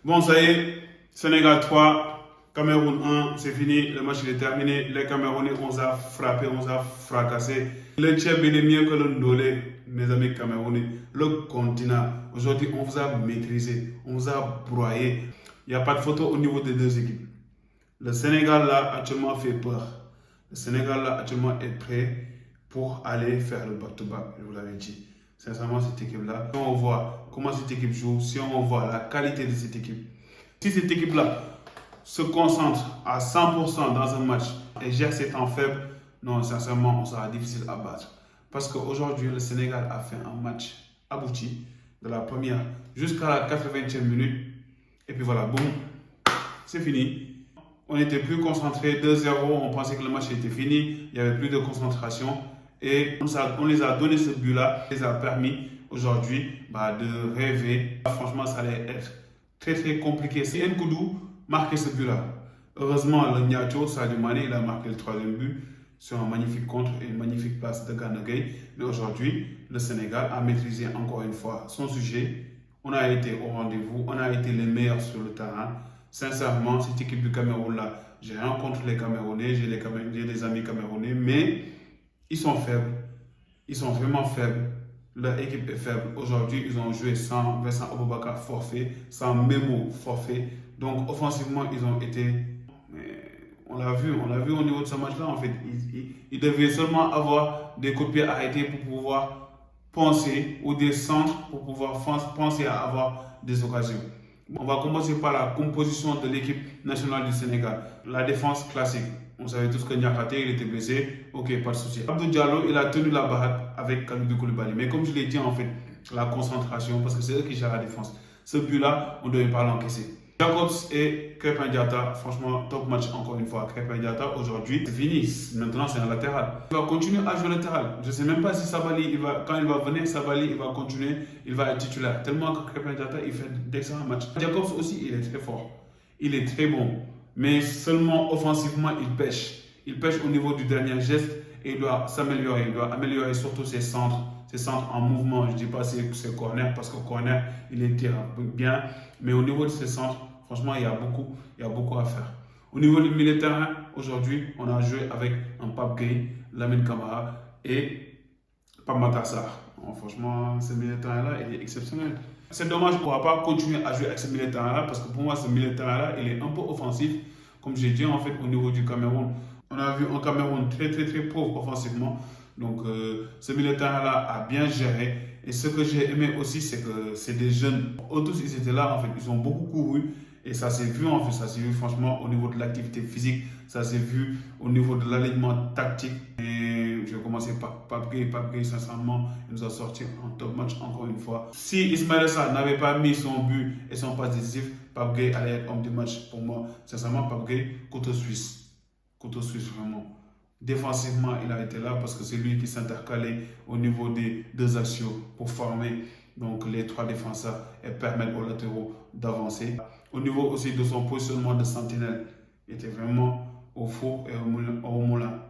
Bon, ça y est, Sénégal 3, Cameroun 1, c'est fini, le match est terminé. Les Camerounais, on a frappé, on a fracassé. Le Tchèque est mieux que le Ndolé, mes amis Camerounais. Le continent, aujourd'hui, on vous a maîtrisé, on vous a broyé. Il n'y a pas de photo au niveau des deux équipes. Le Sénégal, là, actuellement, fait peur. Le Sénégal, là, actuellement, est prêt pour aller faire le back-to-back, je vous l'avais dit. Sincèrement, cette équipe-là, si on voit comment cette équipe joue, si on voit la qualité de cette équipe, si cette équipe-là se concentre à 100% dans un match et gère ses temps faibles, non, sincèrement, on sera difficile à battre. Parce qu'aujourd'hui, le Sénégal a fait un match abouti de la première jusqu'à la 80e minute. Et puis voilà, boum, c'est fini. On était plus concentré, 2-0, on pensait que le match était fini, il n'y avait plus de concentration. Et on les a donné ce but-là, ça les a permis aujourd'hui de rêver. Franchement, ça allait être très très compliqué. Si Nkoudou marquait ce but-là, heureusement, le Niacho, Sadio Mané, il a marqué le troisième but sur un magnifique contre et une magnifique passe de Gana Gueye. Mais aujourd'hui, le Sénégal a maîtrisé encore une fois son sujet. On a été au rendez-vous, on a été les meilleurs sur le terrain. Sincèrement, cette équipe du Cameroun-là, j'ai rien contre les Camerounais, j'ai des amis camerounais, mais ils sont faibles. Ils sont vraiment faibles. Leur équipe est faible. Aujourd'hui, ils ont joué sans Vincent Aboubakar forfait, sans Memo forfait. Donc, offensivement, ils ont été... On l'a vu au niveau de ce match-là, en fait. Ils devaient seulement avoir des coups de pied arrêtés pour pouvoir penser, ou des centres pour pouvoir penser à avoir des occasions. On va commencer par la composition de l'équipe nationale du Sénégal. La défense classique. On savait tous que Niakate, il était blessé. Ok, pas de souci. Abdou Diallo, il a tenu la baraque avec Kalidou Koulibaly. Mais comme je l'ai dit, en fait, la concentration, parce que c'est eux qui gèrent la défense. Ce but-là, on ne devait pas l'encaisser. Jacobs et Krépin Diatta, franchement, top match encore une fois. Krépin Diatta, aujourd'hui, c'est fini. Maintenant, c'est un latéral. Il va continuer à jouer latéral. Je ne sais même pas si Sabali, quand il va venir, Sabali, il va continuer, il va être titulaire. Tellement que Krépin Diatta, il fait d'excellents matchs. Jacobs aussi, il est très fort. Il est très bon. Mais seulement offensivement, il pêche. Il pêche au niveau du dernier geste et il doit s'améliorer. Il doit améliorer surtout ses centres en mouvement. Je ne dis pas ses corners parce qu'au corner, il est bien. Mais au niveau de ses centres, franchement, il y a beaucoup à faire. Au niveau du milieu de terrain, aujourd'hui, on a joué avec un Pape Gueye, Lamine Camara et Pape Matar Sarr. Franchement, ce milieu de terrain-là, il est exceptionnel. C'est dommage qu'on ne va pas continuer à jouer avec ce milieu de terrain-là parce que pour moi, ce milieu de terrain-là, il est un peu offensif. Comme j'ai dit, en fait, au niveau du Cameroun, on a vu un Cameroun très pauvre offensivement. Donc, ce milieu de terrain-là a bien géré. Et ce que j'ai aimé aussi, c'est que c'est des jeunes. Eux tous, ils étaient là, en fait. Ils ont beaucoup couru. Et ça s'est vu, en fait. Ça s'est vu, franchement, au niveau de l'activité physique. Ça s'est vu au niveau de l'alignement tactique. Et je vais commencer par Pape Gueye, sincèrement, il nous a sorti un top match encore une fois. Si Ismaël Sarr n'avait pas mis son but et son passe décisif, Pape Gueye allait être homme du match pour moi. Sincèrement, Pape Gueye, couteau suisse. Couteau suisse, vraiment. Défensivement, il a été là parce que c'est lui qui s'intercalait au niveau des deux axiaux pour former donc les trois défenseurs et permettre aux latéraux d'avancer. Au niveau aussi de son positionnement de sentinelle, il était vraiment au four et au moulin.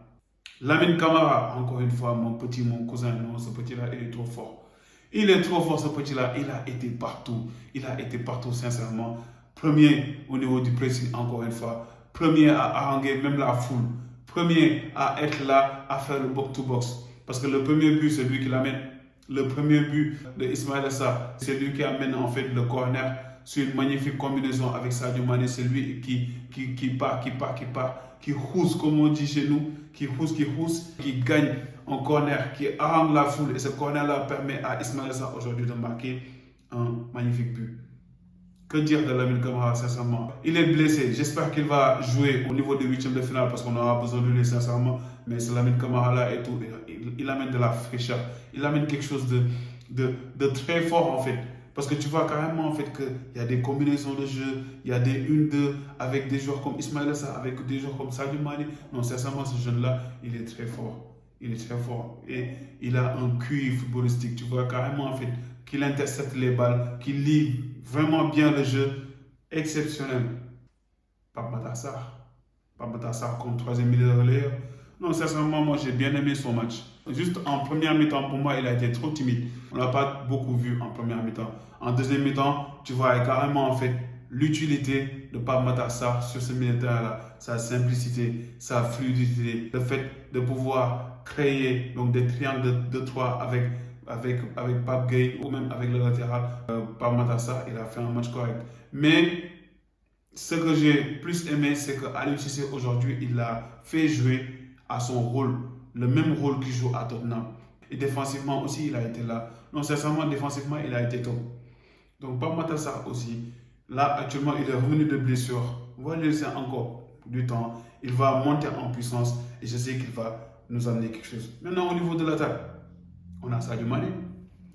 Lamine Camara, encore une fois, mon cousin, non, ce petit-là, il est trop fort. Il est trop fort, ce petit-là. Il a été partout. Il a été partout, sincèrement. Premier au niveau du pressing, encore une fois. Premier à haranguer même la foule. Premier à être là, à faire le box-to-box. Parce que le premier but, c'est lui qui l'amène. Le premier but de Ismaël Sarr, c'est lui qui amène en fait le corner sur une magnifique combinaison avec Sadio Mané. C'est lui qui part, qui rousse, comme on dit chez nous, qui gagne en corner, qui harangue la foule. Et ce corner-là permet à Ismaël Sarr aujourd'hui de marquer un magnifique but. Que dire de Lamine Camara, sincèrement? Il est blessé. J'espère qu'il va jouer au niveau des huitièmes de finale parce qu'on aura besoin de lui, sincèrement. Mais ce Lamine Camara là et tout, il amène de la fraîcheur. Il amène quelque chose de très fort en fait. Parce que tu vois carrément en fait qu'il y a des combinaisons de jeu, il y a des 1-2 avec des joueurs comme Ismaël Sarr, avec des joueurs comme Sadio Mané. Non, sincèrement, ce jeune-là, il est très fort. Il est très fort. Et il a un QI footballistique. Tu vois carrément en fait qu'il intercepte les balles, qu'il lit vraiment bien le jeu. Exceptionnel. Pape Matar Sarr comme troisième milieu de relayeur. Non, sincèrement, moi j'ai bien aimé son match. Juste en première mi-temps, pour moi, il a été trop timide. On ne l'a pas beaucoup vu en première mi-temps. En deuxième mi-temps, tu vois carrément en fait l'utilité de Pape Matar Sarr sur ce milieu de terrain-là, sa simplicité, sa fluidité, le fait de pouvoir créer donc des triangles de 3 avec Pape Gueye ou même avec le latéral Pape Matar Sarr, il a fait un match correct. Mais ce que j'ai plus aimé, c'est qu'Aliou Cissé aujourd'hui, il a fait jouer à son rôle, le même rôle qu'il joue à Tottenham. Et défensivement aussi, il a été là. Non, sincèrement, défensivement, il a été top. Donc, Pape Matar Sarr aussi, là, actuellement, il est revenu de blessure. On va lui laisser encore du temps. Il va monter en puissance et je sais qu'il va nous amener quelque chose. Maintenant, au niveau de l'attaque, on a Sadio Mané.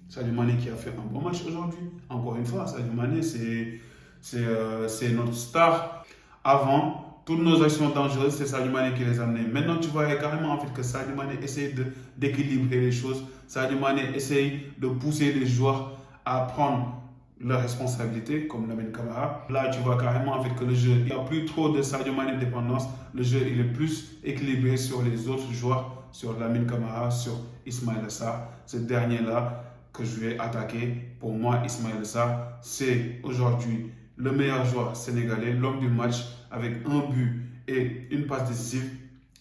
Sadio Mané qui a fait un bon match aujourd'hui. Encore une fois, Sadio Mané, c'est notre star. Avant, toutes nos actions dangereuses, c'est Sadio Mané qui les amenait. Maintenant, tu vois carrément en fait que Sadio Mané essaye d'équilibrer les choses. Sadio Mané essaye de pousser les joueurs à prendre leurs responsabilités, comme Lamine Camara. Là, tu vois carrément en fait que le jeu, il n'y a plus trop de Sadio Mané dépendance. Le jeu, il est plus équilibré sur les autres joueurs, sur Lamine Camara, sur Ismaïla Sarr. Ce dernier-là que je vais attaquer, pour moi, Ismaïla Sarr, c'est aujourd'hui le meilleur joueur sénégalais, l'homme du match, avec un but et une passe décisive.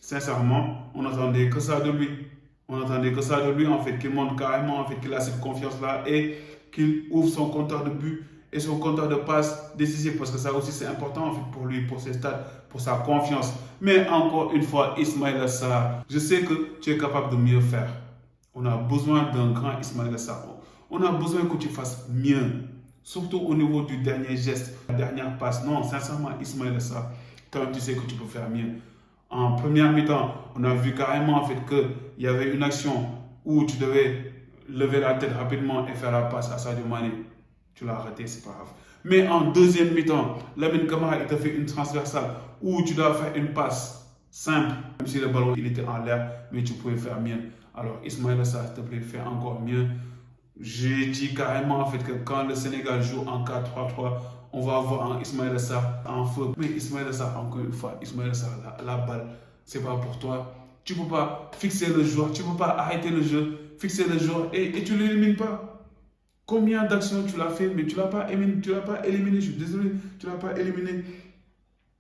Sincèrement, on n'attendait que ça de lui. On n'attendait que ça de lui, en fait, qu'il montre carrément en fait, qu'il a cette confiance-là et qu'il ouvre son compteur de but et son compteur de passes décisives, parce que ça aussi c'est important en fait, pour lui, pour ses stats, pour sa confiance. Mais encore une fois, Ismaïla Sarr, je sais que tu es capable de mieux faire. On a besoin d'un grand Ismaïla Sarr. On a besoin que tu fasses mieux. Surtout au niveau du dernier geste, la dernière passe. Non, sincèrement, Ismaïla Sarr, quand même, tu sais que tu peux faire mieux. En première mi-temps, on a vu carrément en fait qu'il y avait une action où tu devais lever la tête rapidement et faire la passe à Sadio Mané. Tu l'as raté, c'est pas grave. Mais en deuxième mi-temps, Lamine Camara, il t'a fait une transversale où tu dois faire une passe simple, même si le ballon il était en l'air, mais tu pouvais faire mieux. Alors Ismaïla Sarr, s'il te plaît, fais encore mieux. J'ai dit carrément en fait que quand le Sénégal joue en 4-3-3, on va avoir un Ismaïla Sarr en feu. Mais Ismaïla Sarr, encore une fois, Ismaïla Sarr, la balle, c'est pas pour toi. Tu ne peux pas fixer le joueur, tu ne peux pas arrêter le jeu, fixer le joueur et tu ne l'élimines pas. Combien d'actions tu l'as fait, mais tu ne l'as pas éliminé, je suis désolé, tu ne l'as pas éliminé.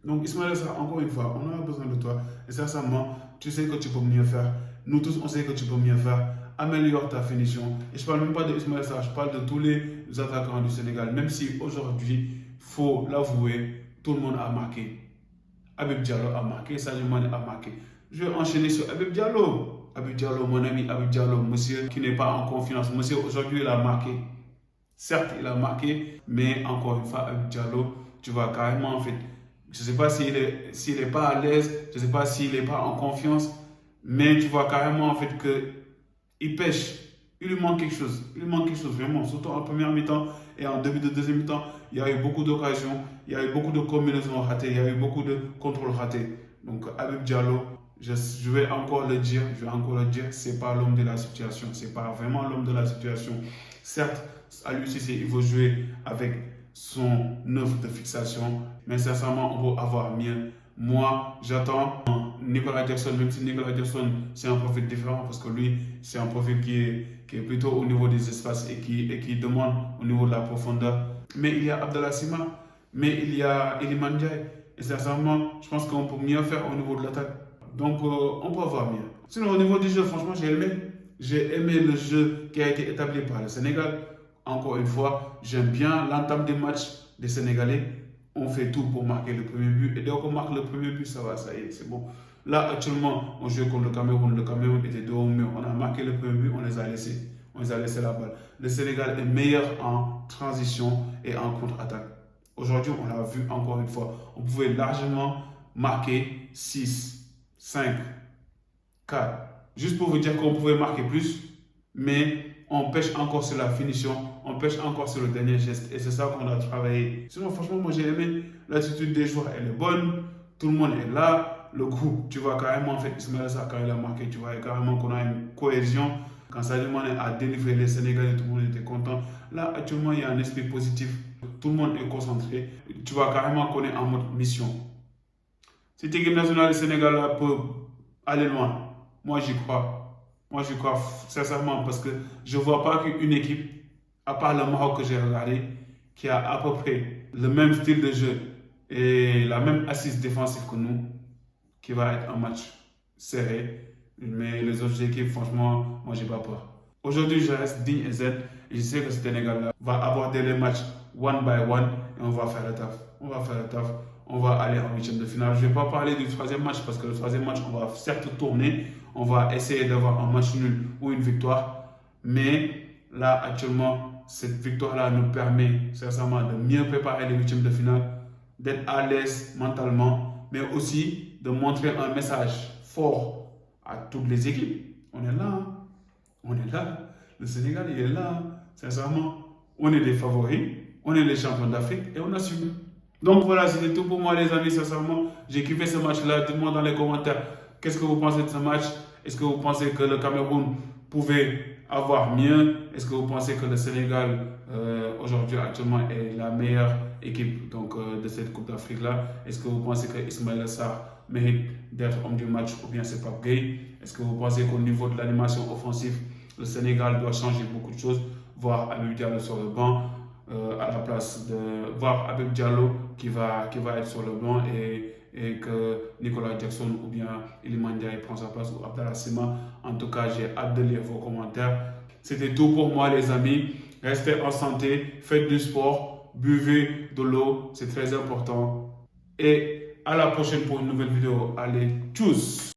Donc Ismaïla Sarr, encore une fois, on a besoin de toi. Et sincèrement, tu sais que tu peux mieux faire. Nous tous, on sait que tu peux mieux faire. Améliore ta finition. Et je ne parle même pas de Ismaïla Sarr, je parle de tous les attaquants du Sénégal. Même si aujourd'hui, il faut l'avouer, tout le monde a marqué. Habib Diallo a marqué, Sadio Mané a marqué. Je vais enchaîner sur Habib Diallo. Habib Diallo, mon ami Habib Diallo, monsieur qui n'est pas en confiance. Monsieur, aujourd'hui, il a marqué. Certes, il a marqué, mais encore une fois, Habib Diallo, tu vois carrément en fait. Je ne sais pas s'il est pas à l'aise, je ne sais pas s'il n'est pas en confiance, mais tu vois carrément en fait qu'il pêche. Il lui manque quelque chose. Il lui manque quelque chose vraiment, surtout en première mi-temps et en début de deuxième mi-temps. Il y a eu beaucoup d'occasions, il y a eu beaucoup de combinaisons ratées, il y a eu beaucoup de contrôles ratés. Donc Habib Diallo, je vais encore le dire, c'est pas l'homme de la situation, c'est pas vraiment l'homme de la situation. Certes, Aliou Cissé, il faut jouer avec son œuvre de fixation, mais sincèrement, on peut avoir mieux. Moi, j'attends Nicolas Jackson, même si Nicolas Jackson, c'est un profil différent, parce que lui, c'est un profil qui est plutôt au niveau des espaces et qui demande au niveau de la profondeur. Mais il y a Abdallah Sima, mais il y a Iliman Ndiaye. Et sincèrement, je pense qu'on peut mieux faire au niveau de l'attaque. Donc, on peut avoir mieux. Sinon, au niveau du jeu, franchement, j'ai aimé. J'ai aimé le jeu qui a été établi par le Sénégal. Encore une fois, j'aime bien l'entame des matchs des Sénégalais. On fait tout pour marquer le premier but. Et dès qu'on marque le premier but, ça va, ça y est, c'est bon. Là, actuellement, on joue contre le Cameroun. Le Cameroun était dos au mur. On a marqué le premier but, on les a laissés. On les a laissé la balle. Le Sénégal est meilleur en transition et en contre-attaque. Aujourd'hui, on l'a vu encore une fois. On pouvait largement marquer 6, 5, 4. Juste pour vous dire qu'on pouvait marquer plus, mais on pêche encore sur la finition, on pêche encore sur le dernier geste. Et c'est ça qu'on a travaillé. Sinon, franchement, moi j'ai aimé l'attitude des joueurs. Elle est bonne, tout le monde est là. Le groupe, tu vois carrément, en fait, Ismaïla Sarr, quand il a marqué, tu vois carrément qu'on a une cohésion. Quand Sadio Mané a délivré les Sénégalais, tout le monde était content. Là, actuellement, il y a un esprit positif. Tout le monde est concentré. Tu vois carrément qu'on est en mode mission. Cette équipe nationale du Sénégal là, peut aller loin. Moi, j'y crois. Moi, j'y crois sincèrement parce que je ne vois pas qu'une équipe, à part le Maroc que j'ai regardé, qui a à peu près le même style de jeu et la même assise défensive que nous, qui va être un match serré. Mais les autres équipes, franchement, moi, j'ai pas peur. Aujourd'hui, je reste digne et zen. Et je sais que ce Sénégal-là va aborder les matchs one by one et on va faire le taf. On va faire le taf. On va aller en huitième de finale. Je ne vais pas parler du troisième match parce que le troisième match, on va certes tourner. On va essayer d'avoir un match nul ou une victoire. Mais là, actuellement, cette victoire-là nous permet sincèrement de mieux préparer les huitièmes de finale, d'être à l'aise mentalement, mais aussi de montrer un message fort à toutes les équipes. On est là, hein? On est là. Le Sénégal, il est là. Sincèrement, on est les favoris, on est les champions d'Afrique et on assume. Donc voilà, c'était tout pour moi les amis, sincèrement. J'ai kiffé ce match-là. Dites-moi dans les commentaires, qu'est-ce que vous pensez de ce match? Est-ce que vous pensez que le Cameroun pouvait avoir mieux? Est-ce que vous pensez que le Sénégal, aujourd'hui, actuellement, est la meilleure équipe de cette Coupe d'Afrique-là? Est-ce que vous pensez que Ismaïla Sarr mérite d'être homme du match ou bien c'est Pape Gueye? Est-ce que vous pensez qu'au niveau de l'animation offensive, le Sénégal doit changer beaucoup de choses, voir Habib Diallo sur le banc, à la place de voir Habib Diallo qui va être sur le banc et que Nicolas Jackson ou bien Iliman Ndiaye prend sa place ou Abdallah Sima. En tout cas, j'ai hâte de lire vos commentaires. C'était tout pour moi les amis. Restez en santé, faites du sport, buvez de l'eau, c'est très important. Et à la prochaine pour une nouvelle vidéo. Allez, tchuss!